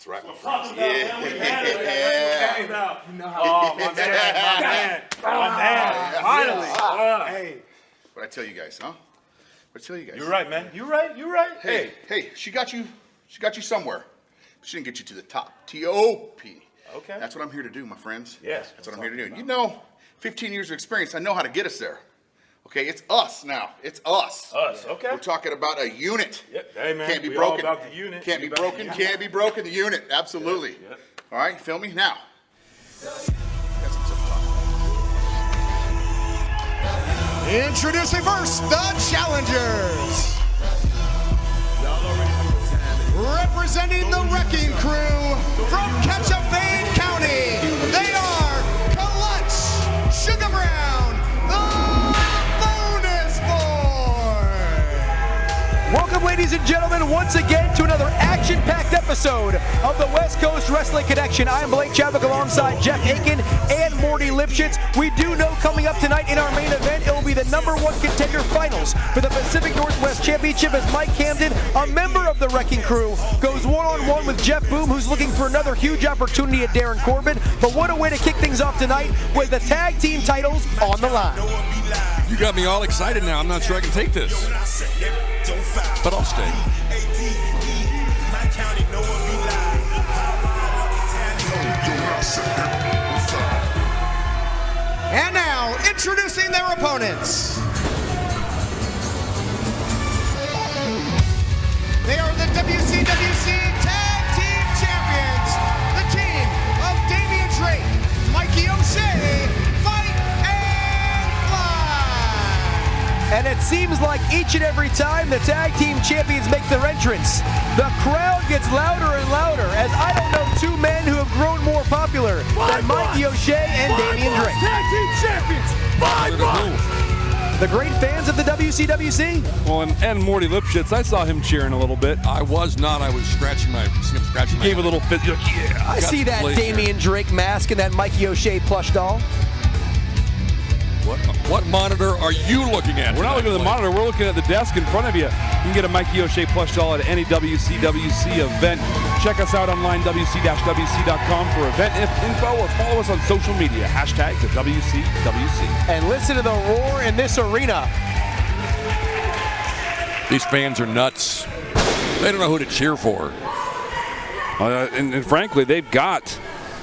That's right, my friends. Yeah. You know how. Oh, my man. Finally. Hey. What I tell you guys, huh? What I tell you guys? You're right, man. You're right. Hey, she got you somewhere. She didn't get you to the top. T-O-P. Okay. That's what I'm here to do, my friends. Yes. That's what I'm here to do. You know, 15 years of experience, I know how to get us there. Okay, it's us now. It's us. Us, okay. We're talking about a unit. Yep. Hey, man. Can't be we broken. All about the unit. Can't be broken. Can't be broken. The unit. Absolutely. Yep. All right, feel me? Now. Introducing first, the challengers. Representing the Wrecking Crew from Ketchupfade County, they are Clutch, Sugar Brown, the Bonus Boy. Welcome, ladies and gentlemen, once again to another action-packed episode of the West Coast Wrestling Connection. I'm Blake Chadwick alongside Jeff Aiken and Morty Lipschitz. We do know coming up tonight in our main event, it will be the #1 contender finals for the Pacific Northwest Championship as Mike Camden, a member of the Wrecking Crew, goes one-on-one with Jeff Boom, who's looking for another huge opportunity at Darren Corbin. But what a way to kick things off tonight with the tag team titles on the line. You got me all excited now. I'm not sure I can take this, but I'll stay. And now, introducing their opponents. They are the WCWC Tag Team Champions, the team of Damian Drake, Mikey O'Shea, Fight and Fly. And it seems like each and every time the tag team champions make their entrance, the crowd gets louder and louder, as I don't know two men who have grown more popular than Mikey O'Shea and Damian Drake. Tag team champions. 5-1. The great fans of the WCWC. Well, and Morty Lipschitz, I saw him cheering a little bit. I was scratching my Gave a little fit. Yeah. I see that Damian Drake mask and that Mikey O'Shea plush doll. What monitor are you looking at? We're not looking at the monitor. We're looking at the desk in front of you. You can get a Mikey O'Shea plush doll at any WCWC event. Check us out online, wc-wc.com for event info, or follow us on social media. Hashtag the WCWC. And listen to the roar in this arena. These fans are nuts. They don't know who to cheer for. And frankly, they've got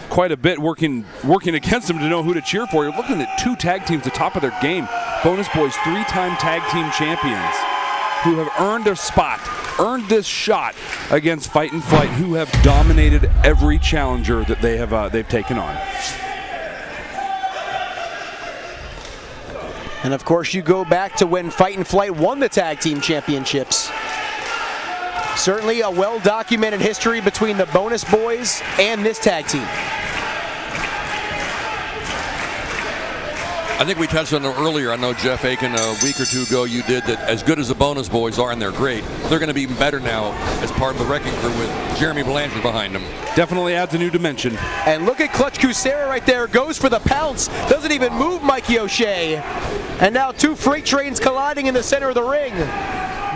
quite a bit working against them to know who to cheer for. You're looking at two tag teams at the top of their game. Bonus Boyz, 3-time tag team champions who have earned a spot, earned this shot against Fight and Flight, who have dominated every challenger that they've taken on. And of course, you go back to when Fight and Flight won the tag team championships. Certainly a well-documented history between the Bonus Boyz and this tag team. I think we touched on it earlier. I know, Jeff Aiken, a week or two ago you did that. As good as the Bonus Boyz are, and they're great, they're going to be even better now as part of the Wrecking Crew with Jeremy Blanchard behind them. Definitely adds a new dimension. And look at Clutch Kucera right there, goes for the pounce, doesn't even move Mikey O'Shea. And now two freight trains colliding in the center of the ring.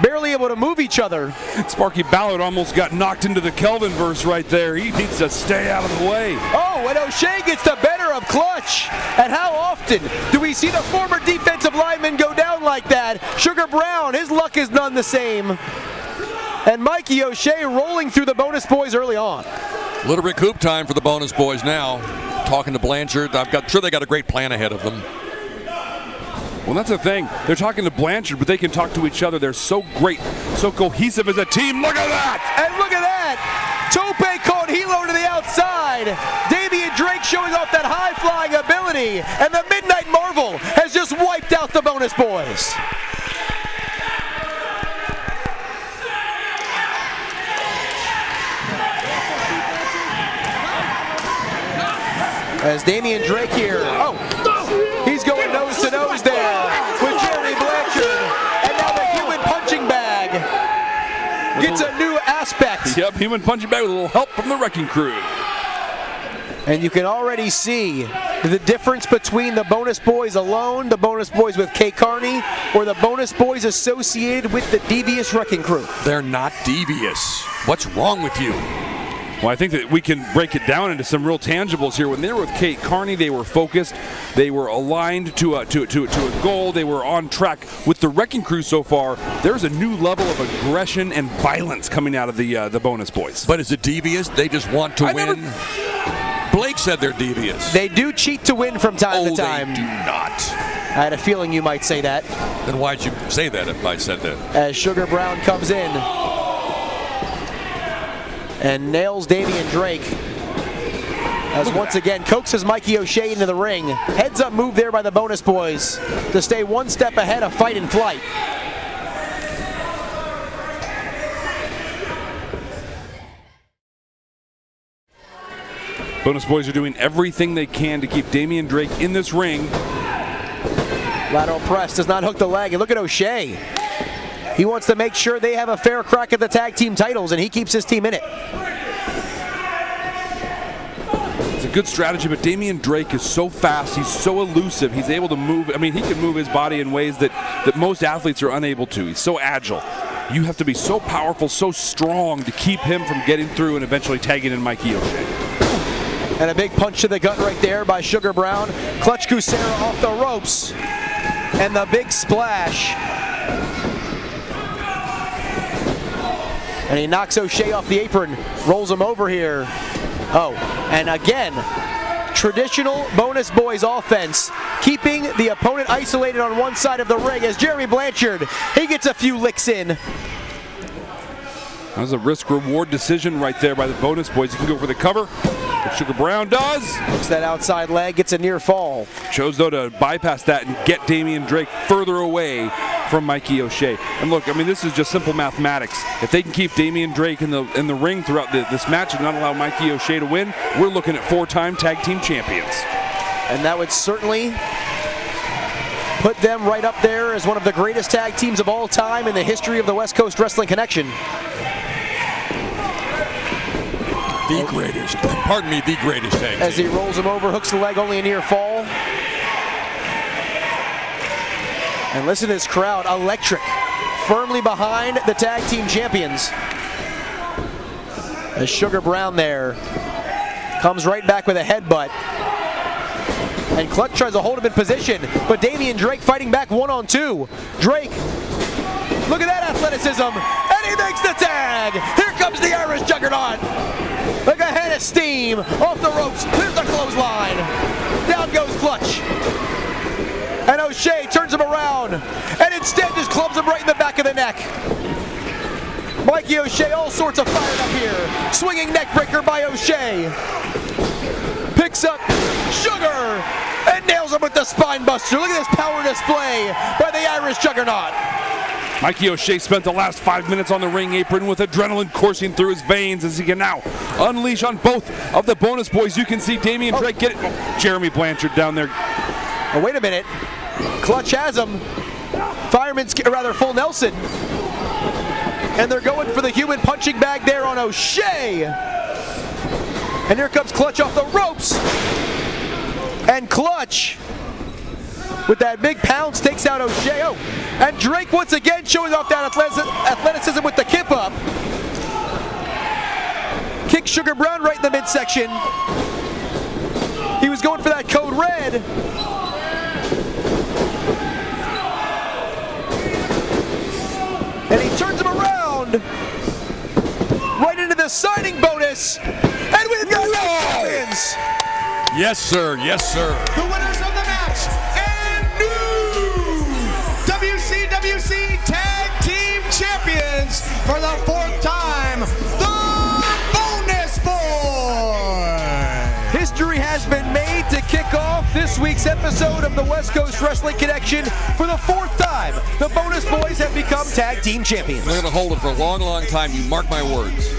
Barely able to move each other. Sparky Ballard almost got knocked into the Kelvin verse right there. He needs to stay out of the way. Oh, and O'Shea gets the better of Clutch. And how often do we see the former defensive lineman go down like that? Sugar Brown, his luck is none the same. And Mikey O'Shea rolling through the Bonus Boyz early on. A little recoup time for the Bonus Boyz now. Talking to Blanchard, I'm sure they got a great plan ahead of them. Well, that's the thing. They're talking to Blanchard, but they can talk to each other. They're so great, so cohesive as a team. Look at that! And look at that! Tope called Hilo to the outside. Damian Drake showing off that high-flying ability. And the Midnight Marvel has just wiped out the Bonus Boyz. As Damian Drake here, he's going nose to nose there with Jeremy Blanchard, and now the human punching bag gets a new aspect. Yep, human punching bag with a little help from the Wrecking Crew. And you can already see the difference between the Bonus Boyz alone, the Bonus Boyz with Kay Carney, or the Bonus Boyz associated with the devious Wrecking Crew. They're not devious. What's wrong with you? Well, I think that we can break it down into some real tangibles here. When they were with Kate Carney, they were focused, they were aligned to a goal, they were on track. With the Wrecking Crew so far, there's a new level of aggression and violence coming out of the Bonus Boys. But is it devious? They just want to win? Blake said they're devious. They do cheat to win from time to time. They do not. I had a feeling you might say that. Then why'd you say that if I said that? As Sugar Brown comes in and nails Damian Drake. As once again coaxes Mikey O'Shea into the ring. Heads up move there by the Bonus Boys to stay one step ahead of Fight and Flight. Bonus Boys are doing everything they can to keep Damian Drake in this ring. Lateral press does not hook the leg, and look at O'Shea. He wants to make sure they have a fair crack at the tag team titles, and he keeps his team in it. It's a good strategy, but Damian Drake is so fast, he's so elusive, he's able to move. I mean, he can move his body in ways that most athletes are unable to. He's so agile. You have to be so powerful, so strong to keep him from getting through and eventually tagging in Mikey O'Shea. And a big punch to the gut right there by Sugar Brown. Clutch Kucera off the ropes. And the big splash. And he knocks O'Shea off the apron. Rolls him over here. Oh, and again, traditional Bonus Boys offense. Keeping the opponent isolated on one side of the ring as Jeremy Blanchard, he gets a few licks in. That was a risk-reward decision right there by the Bonus Boys. You can go for the cover, what Sugar Brown does. Looks that outside leg, gets a near fall. Chose, though, to bypass that and get Damian Drake further away from Mikey O'Shea. And look, I mean, this is just simple mathematics. If they can keep Damian Drake in the ring throughout this match and not allow Mikey O'Shea to win, we're looking at 4-time tag team champions. And that would certainly put them right up there as one of the greatest tag teams of all time in the history of the West Coast Wrestling Connection. The greatest. Pardon me, the greatest tag team. As he rolls him over, hooks the leg, only a near fall. And listen to this crowd, electric. Firmly behind the tag team champions. As Sugar Brown there comes right back with a headbutt. And Clutch tries to hold him in position, but Damian Drake fighting back one-on-two. Drake, look at that athleticism, and he makes the tag! Here comes the Irish Juggernaut! Like a head of steam, off the ropes, here's the clothesline! Down goes Clutch. And O'Shea turns him around, and instead just clubs him right in the back of the neck. Mikey O'Shea all sorts of fired up here. Swinging neckbreaker by O'Shea. Picks up Sugar and nails him with the spine buster. Look at this power display by the Irish Juggernaut. Mikey O'Shea spent the last 5 minutes on the ring apron with adrenaline coursing through his veins as he can now unleash on both of the Bonus Boys. You can see Damian Drake get it. Oh, Jeremy Blanchard down there. Oh, wait a minute. Clutch has him. Fireman's, rather, full Nelson. And they're going for the human punching bag there on O'Shea. And here comes Clutch off the ropes. And Clutch, with that big pounce, takes out O'Shea. Oh, and Drake once again showing off that athleticism with the kip up. Kicks Sugar Brown right in the midsection. He was going for that code red. And he turns him around. Right into the signing bonus. And we've got champions. Yes, sir. Yes, sir. The winners of the match and new WCWC Tag Team Champions for the 4th time, the Bonus Boys. History has been made to kick off this week's episode of the West Coast Wrestling Connection. For the 4th time, the Bonus Boys have become Tag Team Champions. They're going to hold it for a long, long time. You mark my words.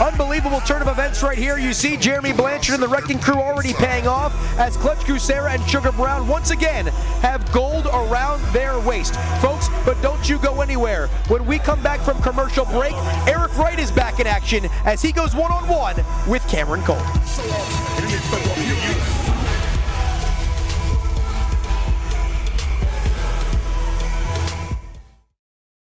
Unbelievable turn of events right here. You see Jeremy Blanchard and the Wrecking Crew already paying off as Clutch Kucera and Sugar Brown once again have gold around their waist. Folks, but don't you go anywhere. When we come back from commercial break, Eric Wright is back in action as he goes one-on-one with Cameron Cole.